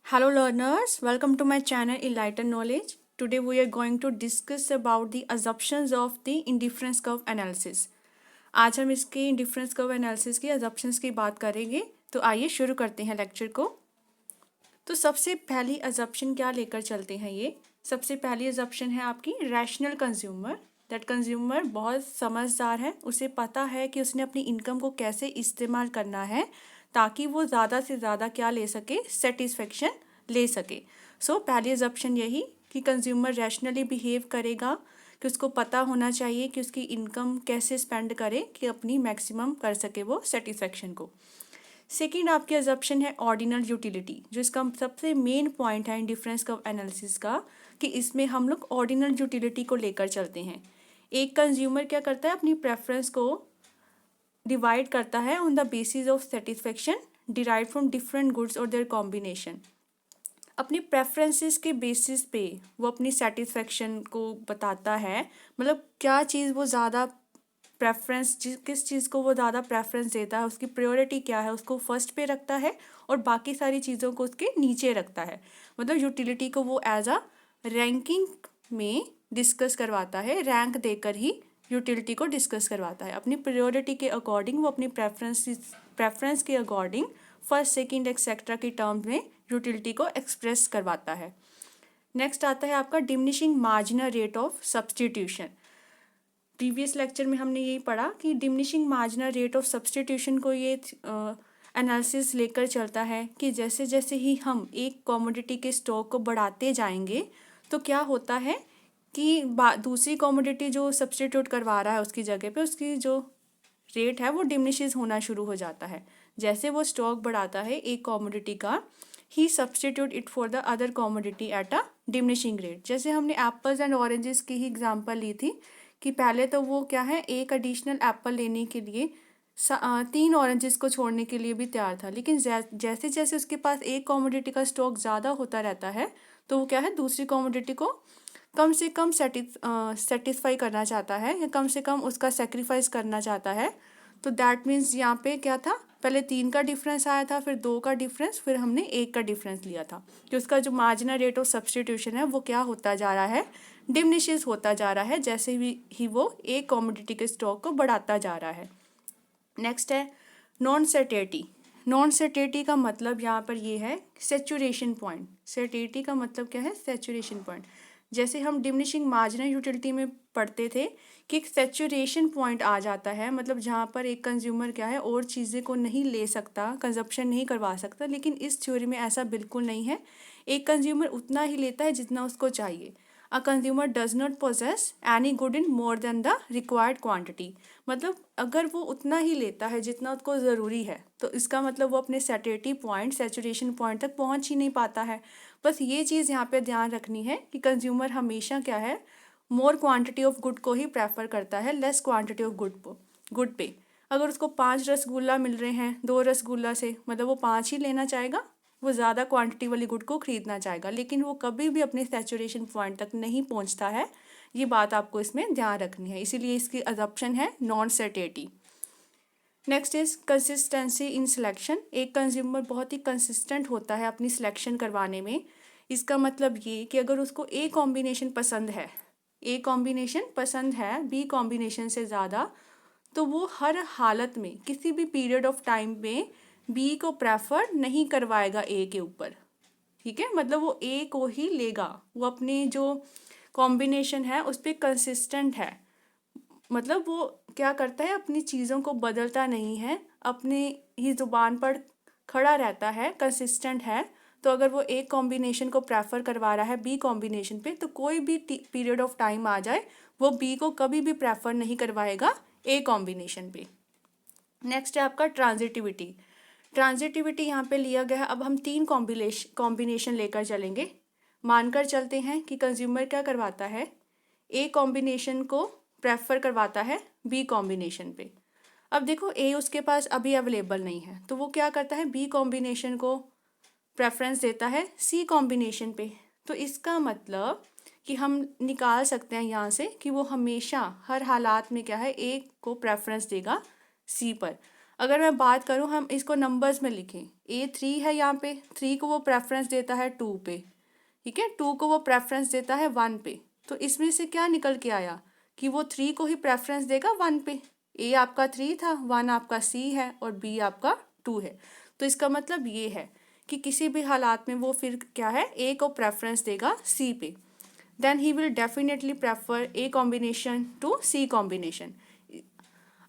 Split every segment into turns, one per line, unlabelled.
Hello learners, welcome to my channel Enlighten Knowledge. Today we are going to discuss about the assumptions of the indifference curve analysis. आज हम इसके indifference curve analysis की assumptions की बात करेंगे। तो आइए शुरू करते हैं लेक्चर को। तो सबसे पहली assumption क्या लेकर चलते हैं ये? सबसे पहली assumption है आपकी rational consumer. दैट कंज्यूमर बहुत समझदार है, उसे पता है कि उसने अपनी इनकम को कैसे इस्तेमाल करना है ताकि वो ज़्यादा से ज़्यादा क्या ले सके, सेटिस्फेक्शन ले सके। सो पहली अजप्शन यही कि कंज्यूमर रैशनली बिहेव करेगा, कि उसको पता होना चाहिए कि उसकी इनकम कैसे स्पेंड करे कि अपनी मैक्सिमम कर सके वो सेटिस्फेक्शन को। सेकेंड आपकी अजप्शन है ऑर्डिनल यूटिलिटी, जो इसका सबसे मेन पॉइंट है इंडिफरेंस कर्व एनालिसिस का, कि इसमें हम लोग ऑर्डिनल यूटिलिटी को लेकर चलते हैं। एक कंज्यूमर क्या करता है, अपनी प्रेफरेंस को डिवाइड करता है on the basis of satisfaction derive from different goods और देयर कॉम्बिनेशन। अपनी प्रेफरेंसेस के बेसिस पे वो अपनी सेटिस्फेक्शन को बताता है, मतलब क्या चीज़ वो ज़्यादा प्रेफरेंस, किस चीज़ को वो ज़्यादा प्रेफरेंस देता है, उसकी प्रायोरिटी क्या है, उसको फर्स्ट पे रखता है और बाकी सारी चीज़ों को उसके नीचे रखता है। मतलब यूटिलिटी को वो एज अ रैंकिंग में डिस्कस करवाता है, रैंक देकर ही यूटिलिटी को डिस्कस करवाता है। अपनी प्रायोरिटी के अकॉर्डिंग वो अपनी प्रेफरेंस के अकॉर्डिंग फर्स्ट सेकंड एक्सेट्रा की टर्म्स में यूटिलिटी को एक्सप्रेस करवाता है। नेक्स्ट आता है आपका diminishing marginal rate of substitution. Previous lecture में हमने यही पढ़ा कि diminishing marginal rate of substitution को ये एनालिसिस लेकर चलता है कि जैसे जैसे ही हम एक कमोडिटी के स्टॉक को बढ़ाते जाएंगे तो क्या होता है कि दूसरी कमोडिटी जो सब्सटीट्यूट करवा रहा है उसकी जगह पे उसकी जो रेट है वो डिमिनिशेस होना शुरू हो जाता है। जैसे वो स्टॉक बढ़ाता है एक कमोडिटी का, he substitute it for the other commodity at a diminishing rate. जैसे हमने एप्पल्स एंड ऑरेंजेस की ही एग्जांपल ली थी कि पहले तो वो क्या है, एक एडिशनल एप्पल लेने के लिए 3 ऑरेंजेस को छोड़ने के लिए भी तैयार था, लेकिन जैसे जैसे उसके पास एक कमोडिटी का स्टॉक ज़्यादा होता रहता है तो वो क्या है, दूसरी कमोडिटी को कम से कम सेटिस्फाई करना चाहता है या कम से कम उसका सेक्रीफाइस करना चाहता है। तो दैट मीन्स यहाँ पे क्या था, पहले 3 का डिफरेंस आया था, फिर 2 का डिफरेंस, फिर हमने 1 का डिफरेंस लिया था कि उसका जो मार्जिनल रेट ऑफ सब्सटीट्यूशन है वो क्या होता जा रहा है, डिमिनिशेस होता जा रहा है जैसे ही वो एक कमोडिटी के स्टॉक को बढ़ाता जा रहा है। नेक्स्ट है नॉन सर्टेनिटी। नॉन सर्टेनिटी का मतलब यहाँ पर ये है सेचुरेशन पॉइंट। सर्टेनिटी का मतलब क्या है, सेचुरेशन पॉइंट। जैसे हम डिमिनिशिंग मार्जिनल यूटिलिटी में पढ़ते थे कि एक सेचुरेशन पॉइंट आ जाता है, मतलब जहाँ पर एक कंज्यूमर क्या है और चीज़ें को नहीं ले सकता, कंजप्शन नहीं करवा सकता। लेकिन इस थ्योरी में ऐसा बिल्कुल नहीं है, एक कंज्यूमर उतना ही लेता है जितना उसको चाहिए। A consumer does not possess any good in more than the required quantity. मतलब अगर वो उतना ही लेता है जितना उसको ज़रूरी है तो इसका मतलब वो अपने सैटिस्फैक्टरी पॉइंट, सैचुरेशन पॉइंट तक पहुंच ही नहीं पाता है। बस ये चीज़ यहाँ पे ध्यान रखनी है कि कंज्यूमर हमेशा क्या है, मोर क्वांटिटी ऑफ गुड को ही प्रेफर करता है लेस क्वांटिटी ऑफ गुड पे। अगर उसको 5 रसगुल्ला मिल रहे हैं 2 रसगुल्ला से, मतलब वो 5 ही लेना चाहेगा, वो ज़्यादा क्वांटिटी वाली गुड को खरीदना चाहेगा, लेकिन वो कभी भी अपने सैचुरेशन पॉइंट तक नहीं पहुंचता है। ये बात आपको इसमें ध्यान रखनी है, इसीलिए इसकी अजप्शन है non certainty. Next is consistency in selection. एक कंज्यूमर बहुत ही कंसिस्टेंट होता है अपनी सिलेक्शन करवाने में। इसका मतलब ये कि अगर उसको ए कॉम्बिनेशन पसंद है, ए कॉम्बिनेशन पसंद है बी कॉम्बिनेशन से ज़्यादा, तो वो हर हालत में किसी भी पीरियड ऑफ टाइम में बी को प्रेफर नहीं करवाएगा ए के ऊपर। ठीक है, मतलब वो ए को ही लेगा, वो अपनी जो कॉम्बिनेशन है उस पर कंसिस्टेंट है। मतलब वो क्या करता है, अपनी चीज़ों को बदलता नहीं है, अपनी ही ज़ुबान पर खड़ा रहता है, कंसिस्टेंट है। तो अगर वो एक कॉम्बिनेशन को प्रेफर करवा रहा है बी कॉम्बिनेशन पे, तो कोई भी पीरियड ऑफ टाइम आ जाए वो बी को कभी भी प्रेफर नहीं करवाएगा ए कॉम्बिनेशन पे। नेक्स्ट है आपका ट्रांजिटिविटी। ट्रांजिटिविटी यहाँ पे लिया गया है, अब हम 3 कॉम्बिनेशन लेकर चलेंगे। मानकर चलते हैं कि कंज्यूमर क्या करवाता है, ए कॉम्बिनेशन को प्रेफर करवाता है बी कॉम्बिनेशन पे। अब देखो ए उसके पास अभी अवेलेबल नहीं है, तो वो क्या करता है, बी कॉम्बिनेशन को प्रेफरेंस देता है सी कॉम्बिनेशन पे। तो इसका मतलब कि हम निकाल सकते हैं यहाँ से कि वो हमेशा हर हालात में क्या है, ए को प्रेफरेंस देगा सी पर। अगर मैं बात करूँ, हम इसको नंबर्स में लिखें, A3 है यहाँ पे, 3 को वो प्रेफरेंस देता है 2 पे, ठीक है, 2 को वो प्रेफरेंस देता है 1 पे। तो इसमें से क्या निकल के आया कि वो 3 को ही प्रेफरेंस देगा 1 पे। A आपका 3 था, 1 आपका C है और B आपका 2 है। तो इसका मतलब ये है कि किसी भी हालात में वो फिर क्या है, A को प्रेफरेंस देगा C पे। Then he will definitely prefer A combination to C combination.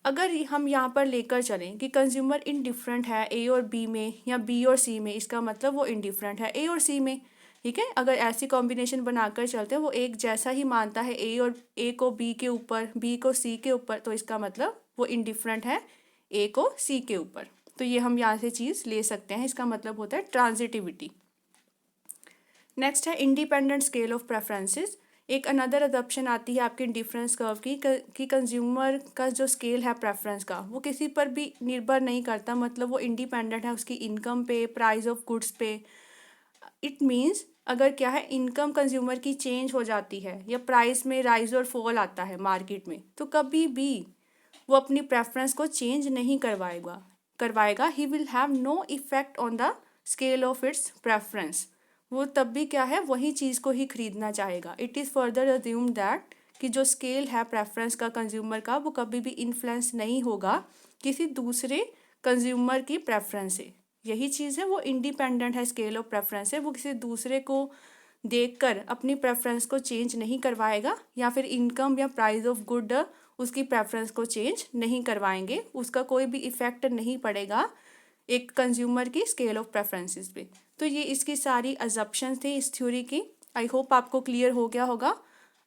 अगर हम यहाँ पर लेकर चलें कि कंज्यूमर इनडिफरेंट है A और B में या B और C में, इसका मतलब वो इनडिफरेंट है A और C में, ठीक है। अगर ऐसी कॉम्बिनेशन बनाकर चलते हैं, वो एक जैसा ही मानता है A को B के ऊपर, B को C के ऊपर, तो इसका मतलब वो इनडिफरेंट है A को C के ऊपर। तो ये हम यहाँ से चीज़ ले सकते हैं, इसका मतलब होता है ट्रांजिटिविटी। नेक्स्ट है इंडिपेंडेंट स्केल ऑफ प्रेफरेंसेस। एक अनदर अडॉप्शन आती है आपके इंडिफरेंस कर्व की कि कंज्यूमर का जो स्केल है प्रेफरेंस का, वो किसी पर भी निर्भर नहीं करता, मतलब वो इंडिपेंडेंट है उसकी इनकम पे, प्राइस ऑफ गुड्स पे। इट मीन्स अगर क्या है, इनकम कंज्यूमर की चेंज हो जाती है या प्राइस में राइज और फॉल आता है मार्केट में, तो कभी भी वो अपनी प्रेफरेंस को चेंज नहीं करवाएगा। He will have no effect on the scale of its preference. वो तब भी क्या है, वही चीज़ को ही खरीदना चाहेगा। It is further assume that कि जो स्केल है प्रेफरेंस का कंज्यूमर का, वो कभी भी इन्फ्लुएंस नहीं होगा किसी दूसरे कंज्यूमर की प्रेफरेंस से। यही चीज़ है, वो इंडिपेंडेंट है स्केल ऑफ प्रेफरेंस से, वो किसी दूसरे को देखकर अपनी प्रेफरेंस को चेंज नहीं करवाएगा, या फिर इनकम या प्राइस ऑफ गुड उसकी प्रेफरेंस को चेंज नहीं करवाएंगे, उसका कोई भी इफेक्ट नहीं पड़ेगा एक कंज्यूमर की स्केल ऑफ प्रेफरेंसेस पे। तो ये इसकी सारी अजप्शंस थी इस थ्योरी की। आई होप आपको क्लियर हो गया होगा।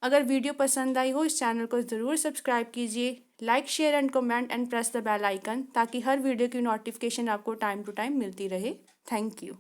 अगर वीडियो पसंद आई हो, इस चैनल को ज़रूर सब्सक्राइब कीजिए, like share and comment and press the bell icon, ताकि हर वीडियो की नोटिफिकेशन आपको टाइम टू टाइम मिलती रहे। Thank you.